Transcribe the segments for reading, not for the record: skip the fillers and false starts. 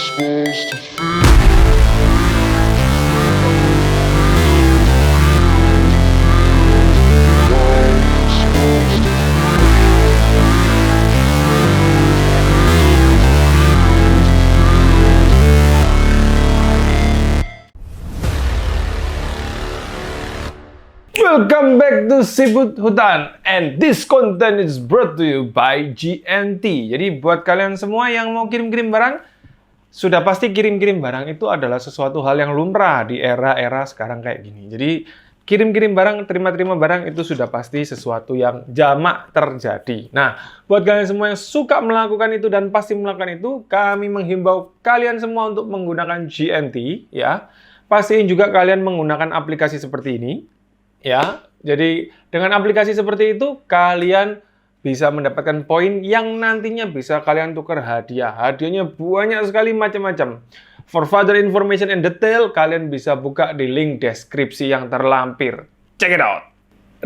Welcome back to Siput Hutan, and this content is brought to you by GNT. Jadi buat kalian semua yang mau kirim-kirim barang, sudah pasti kirim-kirim barang itu adalah sesuatu hal yang lumrah di era-era sekarang kayak gini. Jadi kirim-kirim barang, terima-terima barang itu sudah pasti sesuatu yang jamak terjadi. Nah, buat kalian semua yang suka melakukan itu dan pasti melakukan itu, kami menghimbau kalian semua untuk menggunakan GNT, ya. Pastiin juga kalian menggunakan aplikasi seperti ini. Ya, jadi dengan aplikasi seperti itu kalian bisa mendapatkan poin yang nantinya bisa kalian tukar hadiah. Hadiahnya banyak sekali macam-macam. For further information and detail, kalian bisa buka di link deskripsi yang terlampir. Check it out.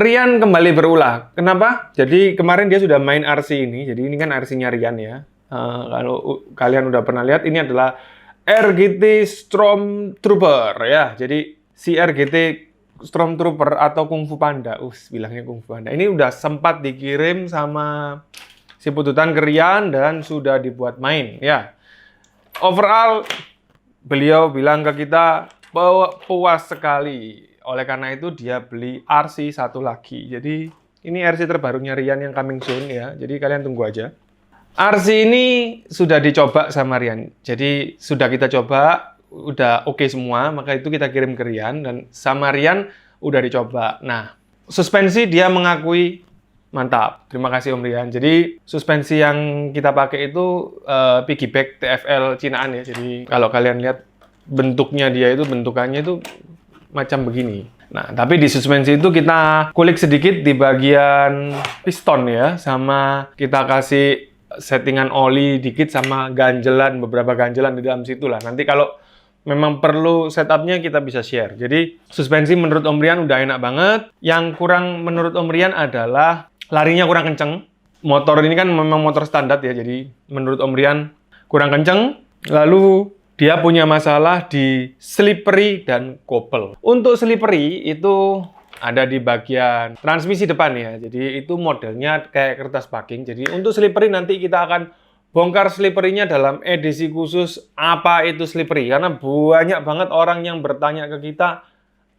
Rian kembali berulah. Kenapa? Jadi kemarin dia sudah main RC ini. Jadi ini kan RC-nya Rian ya. Kalau kalian udah pernah lihat, ini adalah RGT Stormtrooper ya. Jadi si RGT Stormtrooper atau Kung Fu Panda, bilangnya Kung Fu Panda. Ini udah sempat dikirim sama Siput Hutan ke Rian dan sudah dibuat main, ya. Overall, beliau bilang ke kita bahwa puas sekali. Oleh karena itu dia beli RC satu lagi. Jadi ini RC terbarunya Rian yang coming soon ya. Jadi kalian tunggu aja. RC ini sudah dicoba sama Rian. Jadi sudah kita coba. Udah oke semua, maka itu kita kirim ke Rian, dan sama Rian udah dicoba. Nah, suspensi dia mengakui mantap. Terima kasih Om Rian. Jadi suspensi yang kita pakai itu piggyback TFL Cinaan ya. Jadi kalau kalian lihat bentuknya dia itu, bentukannya itu macam begini. Nah, tapi di suspensi itu kita kulik sedikit di bagian piston ya, sama kita kasih settingan oli dikit sama ganjelan, beberapa ganjelan di dalam situ lah. Nanti kalau memang perlu setupnya kita bisa share. Jadi suspensi menurut Om Rian udah enak banget. Yang kurang menurut Om Rian adalah larinya kurang kenceng. Motor ini kan memang motor standar ya. Jadi menurut Om Rian kurang kenceng. Lalu dia punya masalah di slippery dan kopel. Untuk slippery itu ada di bagian transmisi depan ya. Jadi itu modelnya kayak kertas packing. Jadi untuk slippery nanti kita akan bongkar slippery-nya dalam edisi khusus apa itu slippery. Karena banyak banget orang yang bertanya ke kita,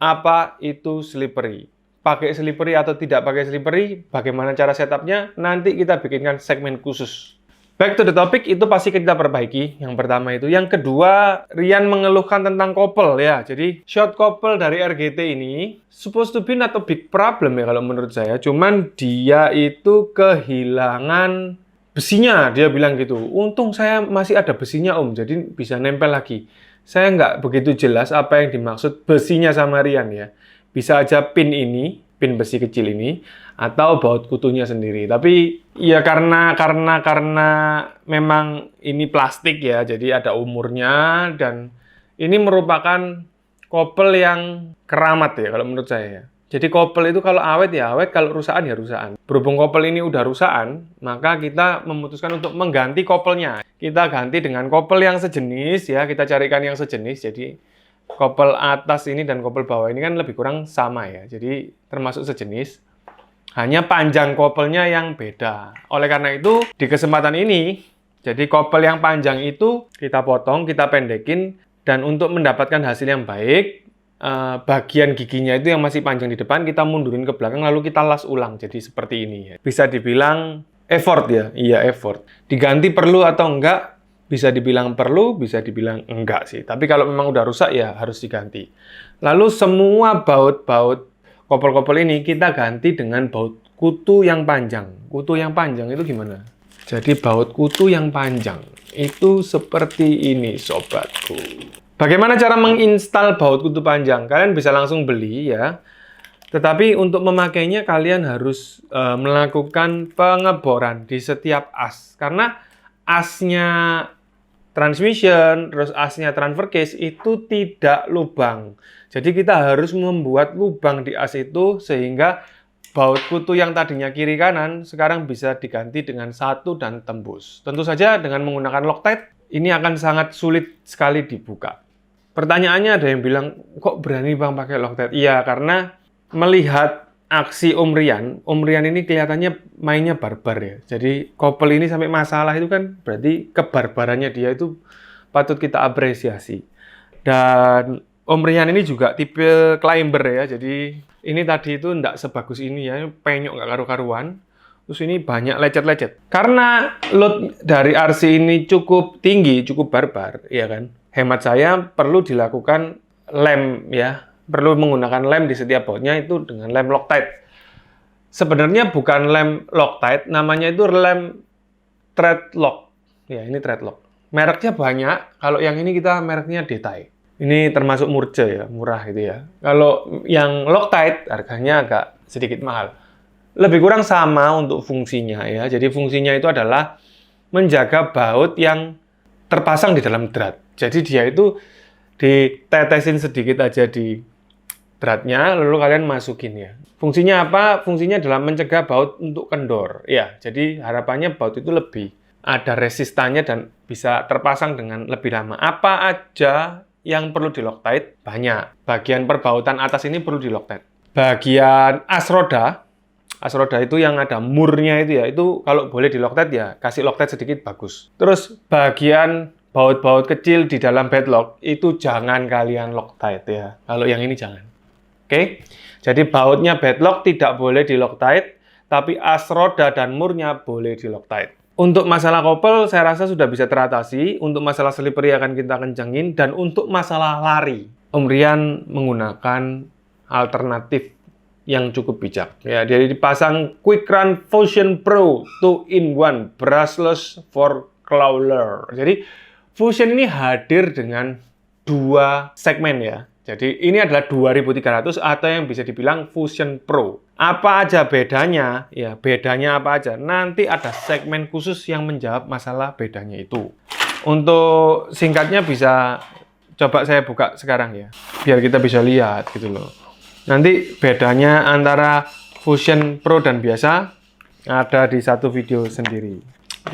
apa itu slippery? Pakai slippery atau tidak pakai slippery? Bagaimana cara setupnya? Nanti kita bikinkan segmen khusus. Back to the topic, itu pasti kita perbaiki. Yang pertama itu. Yang kedua, Rian mengeluhkan tentang kopel ya. Jadi, short kopel dari RGT ini supposed to be not a big problem ya kalau menurut saya. Cuman dia itu kehilangan besinya, dia bilang gitu. Untung saya masih ada besinya Om, jadi bisa nempel lagi. Saya nggak begitu jelas apa yang dimaksud besinya sama Rian ya. Bisa aja pin ini, pin besi kecil ini, atau baut kutunya sendiri. Tapi ya karena memang ini plastik ya, jadi ada umurnya, dan ini merupakan kopel yang keramat ya kalau menurut saya ya. Jadi kopel itu kalau awet ya awet, kalau rusakan ya rusakan. Berhubung kopel ini udah rusakan, maka kita memutuskan untuk mengganti kopelnya. Kita ganti dengan kopel yang sejenis ya, kita carikan yang sejenis. Jadi kopel atas ini dan kopel bawah ini kan lebih kurang sama ya. Jadi termasuk sejenis. Hanya panjang kopelnya yang beda. Oleh karena itu, di kesempatan ini, jadi kopel yang panjang itu kita potong, kita pendekin, dan untuk mendapatkan hasil yang baik, bagian giginya itu yang masih panjang di depan kita mundurin ke belakang lalu kita las ulang jadi seperti ini ya. Bisa dibilang effort ya, iya effort. Diganti perlu atau enggak? Bisa dibilang perlu, bisa dibilang enggak sih. Tapi kalau memang udah rusak ya harus diganti. Lalu semua baut-baut kopel-kopel ini kita ganti dengan baut kutu yang panjang. Kutu yang panjang itu gimana? Jadi baut kutu yang panjang itu seperti ini sobatku. Bagaimana cara menginstal baut kutu panjang? Kalian bisa langsung beli ya. Tetapi untuk memakainya kalian harus melakukan pengeboran di setiap as. Karena asnya transmission, terus asnya transfer case itu tidak lubang. Jadi kita harus membuat lubang di as itu sehingga baut kutu yang tadinya kiri kanan sekarang bisa diganti dengan satu dan tembus. Tentu saja dengan menggunakan Loctite ini akan sangat sulit sekali dibuka. Pertanyaannya ada yang bilang, kok berani Bang pakai Loctite? Iya, karena melihat aksi Om Rian ini kelihatannya mainnya barbar ya. Jadi couple ini sampai masalah itu kan berarti kebarbarannya dia itu patut kita apresiasi. Dan Om Rian ini juga tipe climber ya, jadi ini tadi itu enggak sebagus ini ya, penyok nggak karu-karuan. Terus ini banyak lecet-lecet. Karena load dari RC ini cukup tinggi, cukup barbar, ya kan? Hemat saya perlu dilakukan lem ya, perlu menggunakan lem di setiap bautnya itu dengan lem Loctite. Sebenarnya bukan lem Loctite, namanya itu lem Threadlock. Ya, ini Threadlock. Mereknya banyak, kalau yang ini kita mereknya Detail. Ini termasuk murce ya, murah gitu ya. Kalau yang Loctite harganya agak sedikit mahal. Lebih kurang sama untuk fungsinya ya. Jadi fungsinya itu adalah menjaga baut yang terpasang di dalam drat. Jadi dia itu ditetesin sedikit aja di dratnya, lalu kalian masukin ya. Fungsinya apa? Fungsinya adalah mencegah baut untuk kendor. Ya, jadi harapannya baut itu lebih ada resistannya dan bisa terpasang dengan lebih lama. Apa aja yang perlu di Loctite? Banyak. Bagian perbautan atas ini perlu di Loctite. Bagian as roda itu yang ada murnya itu ya, itu kalau boleh di Loctite ya, kasih Loctite sedikit bagus. Terus bagian baut-baut kecil di dalam bedlock, itu jangan kalian Loctite ya. Kalau yang ini jangan. Oke? Jadi bautnya bedlock tidak boleh di Loctite, tapi as roda dan murnya boleh di Loctite. Untuk masalah couple, saya rasa sudah bisa teratasi. Untuk masalah slippery akan kita kencengin. Dan untuk masalah lari, Om Rian menggunakan alternatif yang cukup bijak. Ya, jadi dipasang Quick Run Fusion Pro 2-in-1 brushless for crawler. Jadi Fusion ini hadir dengan dua segmen ya. Jadi ini adalah 2300 atau yang bisa dibilang Fusion Pro. Apa aja bedanya? Ya, bedanya apa aja? Nanti ada segmen khusus yang menjawab masalah bedanya itu. Untuk singkatnya bisa coba saya buka sekarang ya, biar kita bisa lihat gitu loh. Nanti bedanya antara Fusion Pro dan biasa ada di satu video sendiri.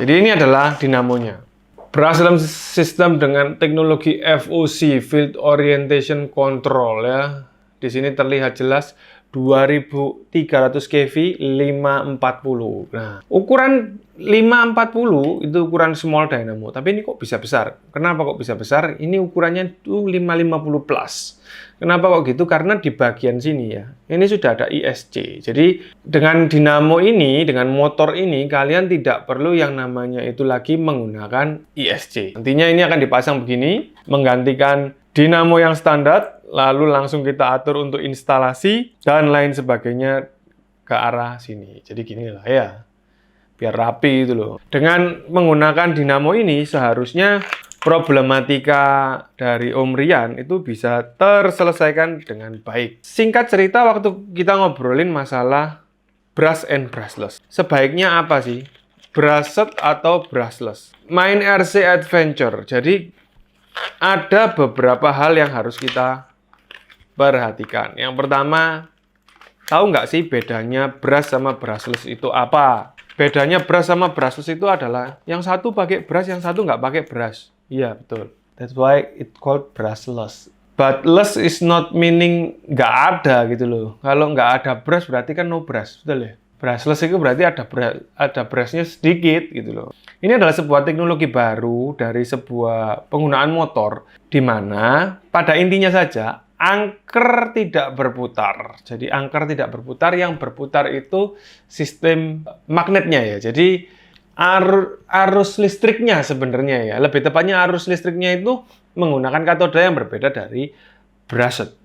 Jadi ini adalah dinamonya. Brushless system dengan teknologi FOC, Field Orientation Control ya. Di sini terlihat jelas 2300 kV 540. Nah, ukuran 540 itu ukuran small dynamo, tapi ini kok bisa besar? Kenapa kok bisa besar? Ini ukurannya tuh 550 plus. Kenapa kok gitu? Karena di bagian sini ya, ini sudah ada ISC. Jadi dengan dinamo ini, dengan motor ini, kalian tidak perlu yang namanya itu lagi menggunakan ISC. Nantinya ini akan dipasang begini, menggantikan dinamo yang standar, lalu langsung kita atur untuk instalasi dan lain sebagainya ke arah sini. Jadi gini lah ya, biar rapi itu loh. Dengan menggunakan dinamo ini seharusnya problematika dari Om Rian itu bisa terselesaikan dengan baik. Singkat cerita, waktu kita ngobrolin masalah brush and brushless, sebaiknya apa sih? Brushed atau brushless? Main RC Adventure, jadi ada beberapa hal yang harus kita perhatikan. Yang pertama, tahu nggak sih bedanya brush sama brushless itu apa? Bedanya brush sama brushless itu adalah yang satu pakai brush, yang satu nggak pakai brush. Iya, betul. That's why it called brushless. But less is not meaning nggak ada gitu loh. Kalau nggak ada brush berarti kan no brush, betul ya? Brushless itu berarti ada brushnya sedikit gitu loh. Ini adalah sebuah teknologi baru dari sebuah penggunaan motor di mana pada intinya saja angker tidak berputar. Jadi angker tidak berputar, yang berputar itu sistem magnetnya ya. Jadi arus listriknya sebenarnya ya, lebih tepatnya arus listriknya itu menggunakan katoda yang berbeda dari brushed.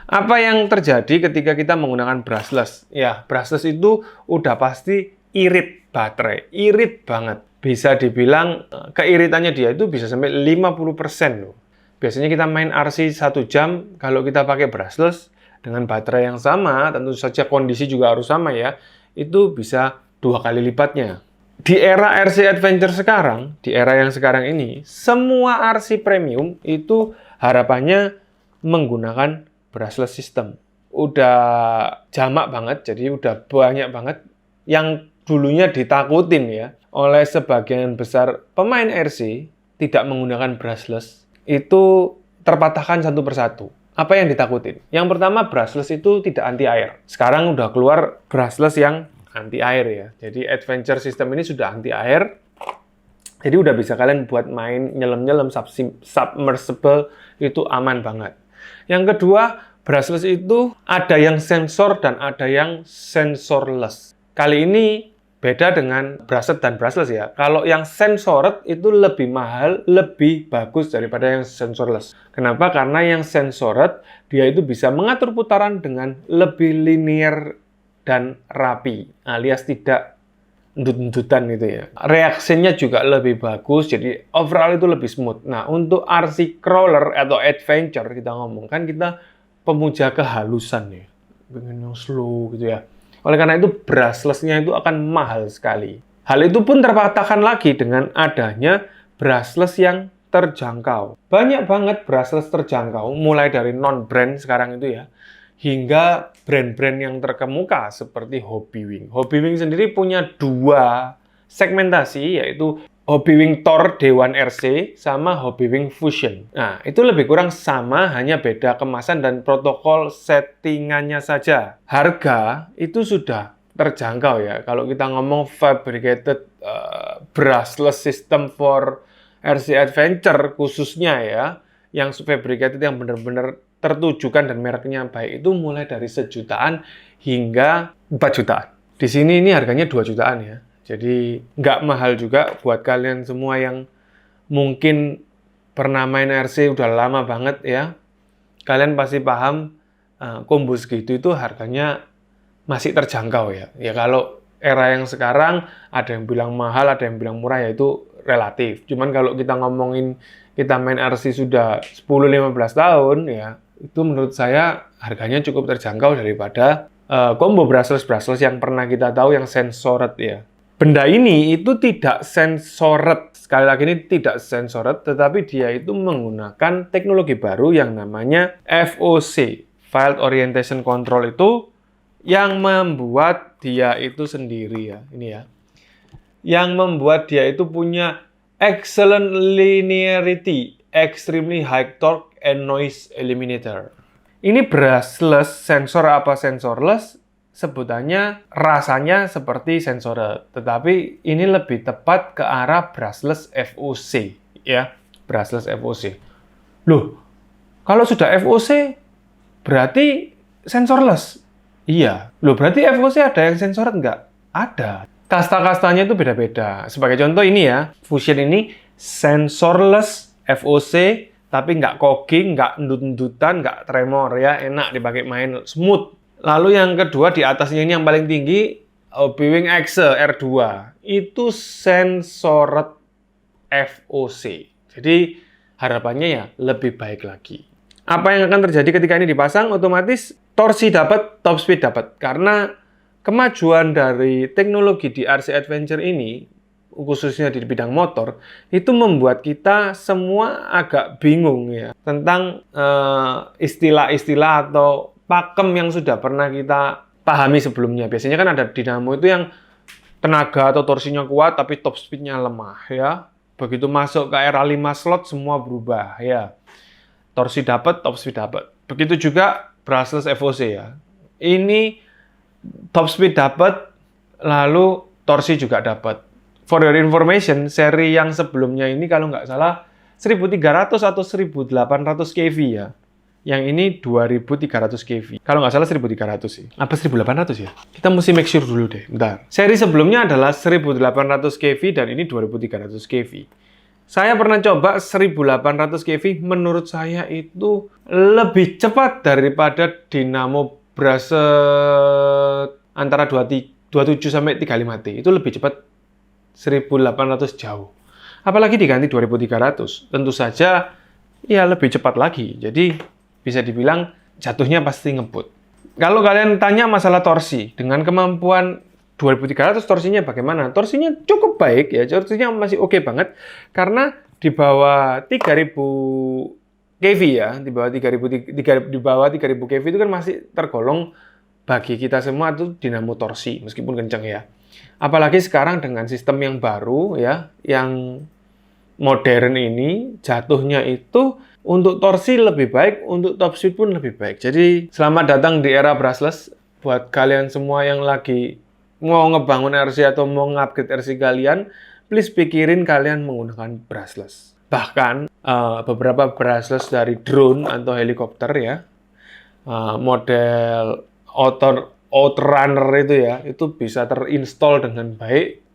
Apa yang terjadi ketika kita menggunakan brushless? Ya, brushless itu udah pasti irit baterai, irit banget. Bisa dibilang keiritannya dia itu bisa sampai 50% loh. Biasanya kita main RC 1 jam, kalau kita pakai brushless dengan baterai yang sama, tentu saja kondisi juga harus sama ya, itu bisa 2 kali lipatnya. Di era RC Adventure sekarang, di era yang sekarang ini, semua RC premium itu harapannya menggunakan brushless system. Udah jamak banget, jadi udah banyak banget yang dulunya ditakutin ya oleh sebagian besar pemain RC, tidak menggunakan brushless itu terpatahkan satu persatu. Apa yang ditakutin? Yang pertama, brushless itu tidak anti air. Sekarang udah keluar brushless yang anti air ya. Jadi adventure system ini sudah anti air. Jadi udah bisa kalian buat main nyelam-nyelam submersible itu aman banget. Yang kedua, brushless itu ada yang sensor dan ada yang sensorless. Kali ini beda dengan brushed dan brushless ya. Kalau yang sensored itu lebih mahal, lebih bagus daripada yang sensorless. Kenapa? Karena yang sensored dia itu bisa mengatur putaran dengan lebih linear dan rapi, alias tidak endut-endutan gitu ya. Reaksinya juga lebih bagus, jadi overall itu lebih smooth. Nah, untuk RC crawler atau adventure kita ngomong kan kita pemuja kehalusan ya. Pengen yang slow gitu ya. Oleh karena itu, brushless-nya itu akan mahal sekali. Hal itu pun terpatahkan lagi dengan adanya brushless yang terjangkau. Banyak banget brushless terjangkau, mulai dari non-brand sekarang itu ya, hingga brand-brand yang terkemuka seperti Hobbywing. Hobbywing sendiri punya dua segmentasi, yaitu Hobbywing Tor D1 RC sama Hobbywing Fusion. Nah, itu lebih kurang sama, hanya beda kemasan dan protokol settingannya saja. Harga itu sudah terjangkau ya. Kalau kita ngomong fabricated brushless system for RC Adventure khususnya ya, yang fabricated yang benar-benar tertujukan dan mereknya baik itu mulai dari 1 jutaan hingga 4 jutaan. Di sini ini harganya 2 jutaan ya. Jadi nggak mahal juga buat kalian semua yang mungkin pernah main RC udah lama banget ya. Kalian pasti paham combo segitu itu harganya masih terjangkau ya. Ya kalau era yang sekarang ada yang bilang mahal, ada yang bilang murah, ya itu relatif. Cuman kalau kita ngomongin kita main RC sudah 10-15 tahun ya, itu menurut saya harganya cukup terjangkau daripada combo brushless yang pernah kita tahu yang sensored ya. Benda ini itu tidak sensored, sekali lagi ini tidak sensored, tetapi dia itu menggunakan teknologi baru yang namanya FOC, Field Orientation Control itu, yang membuat dia itu sendiri ya, ini ya. Yang membuat dia itu punya excellent linearity, extremely high torque, and noise eliminator. Ini brushless, sensor apa sensorless, sebutannya rasanya seperti sensor, tetapi ini lebih tepat ke arah brushless FOC ya, brushless FOC. Loh, kalau sudah FOC berarti sensorless. Iya. Loh, berarti FOC ada yang sensor enggak? Ada. Kasta-kastanya itu beda-beda. Sebagai contoh ini ya, Fusion ini sensorless FOC, tapi nggak kogging, nggak endut-endutan, nggak tremor ya, enak dipakai main, smooth. Lalu yang kedua di atasnya ini yang paling tinggi, Hobbywing X R2. Itu sensored FOC. Jadi harapannya ya lebih baik lagi. Apa yang akan terjadi ketika ini dipasang? Otomatis torsi dapat, top speed dapat. Karena kemajuan dari teknologi di RC Adventure ini, khususnya di bidang motor, itu membuat kita semua agak bingung ya tentang istilah-istilah atau pakem yang sudah pernah kita pahami sebelumnya. Biasanya kan ada dinamo itu yang tenaga atau torsinya kuat tapi top speednya lemah ya. Begitu masuk ke era 5 slot semua berubah ya. Torsi dapat, top speed dapat. Begitu juga brushless FOC ya. Ini top speed dapat, lalu torsi juga dapat. For your information, seri yang sebelumnya ini kalau nggak salah 1300 atau 1800 kV ya. Yang ini 2300 kV. Kalau nggak salah 1300 sih. Apa 1800 ya? Kita mesti make sure dulu deh. Bentar. Seri sebelumnya adalah 1800 kV dan ini 2300 kV. Saya pernah coba 1800 kV. Menurut saya itu lebih cepat daripada dinamo brushed antara 27 sampai 35T. Itu lebih cepat 1800 jauh. Apalagi diganti 2300. Tentu saja ya lebih cepat lagi. Jadi bisa dibilang jatuhnya pasti ngebut. Kalau kalian tanya masalah torsi, dengan kemampuan 2300 torsinya bagaimana? Torsinya cukup baik ya, torsinya masih oke banget karena di bawah 3000 kV ya, di bawah 3000 kV itu kan masih tergolong bagi kita semua itu dinamo torsi meskipun kencang ya. Apalagi sekarang dengan sistem yang baru ya, yang modern ini jatuhnya itu untuk torsi lebih baik, untuk top speed pun lebih baik. Jadi selamat datang di era brushless buat kalian semua yang lagi mau ngebangun RC atau mau ngupgrade RC kalian, please pikirin kalian menggunakan brushless. Bahkan beberapa brushless dari drone atau helikopter ya, model Outrunner itu ya, itu bisa terinstall dengan baik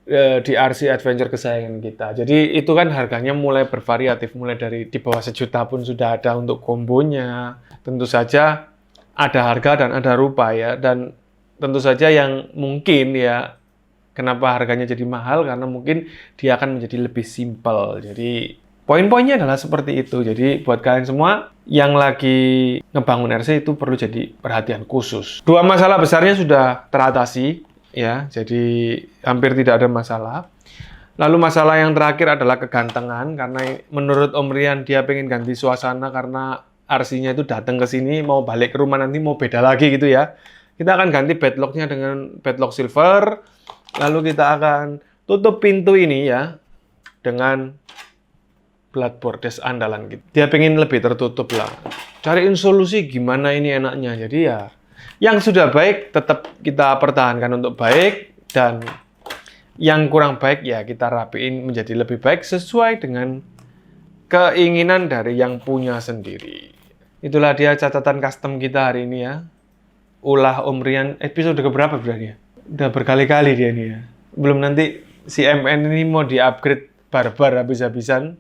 di RC Adventure kesayangan kita. Jadi itu kan harganya mulai bervariatif, mulai dari di bawah 1 juta pun sudah ada untuk kombonya. Tentu saja ada harga dan ada rupa ya, dan tentu saja yang mungkin ya, kenapa harganya jadi mahal, karena mungkin dia akan menjadi lebih simpel. Jadi poin-poinnya adalah seperti itu. Jadi buat kalian semua yang lagi ngebangun RC itu perlu jadi perhatian khusus. 2 masalah besarnya sudah teratasi ya, jadi hampir tidak ada masalah. Lalu masalah yang terakhir adalah kegantengan, karena menurut Om Rian dia pengen ganti suasana karena RC-nya itu datang ke sini mau balik ke rumah nanti mau beda lagi gitu ya. Kita akan ganti bedlock-nya dengan bedlock silver. Lalu kita akan tutup pintu ini ya dengan blood bordes andalan gitu. Dia pengen lebih tertutup lah. Cariin solusi gimana ini enaknya. Jadi ya, yang sudah baik tetap kita pertahankan untuk baik, dan yang kurang baik ya kita rapiin menjadi lebih baik sesuai dengan keinginan dari yang punya sendiri. Itulah dia catatan custom kita hari ini ya. Ulah Om Rian episode keberapa berarti ya? Udah berkali-kali dia ini ya. Belum nanti si MN ini mau di-upgrade barbar habis-habisan.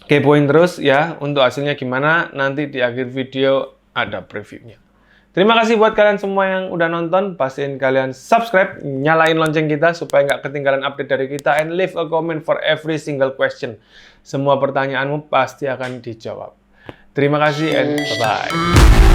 Kepoin terus ya untuk hasilnya gimana, nanti di akhir video ada previewnya. Terima kasih buat kalian semua yang udah nonton. Pastiin kalian subscribe, nyalain lonceng kita supaya nggak ketinggalan update dari kita, and leave a comment for every single question. Semua pertanyaanmu pasti akan dijawab. Terima kasih and bye-bye.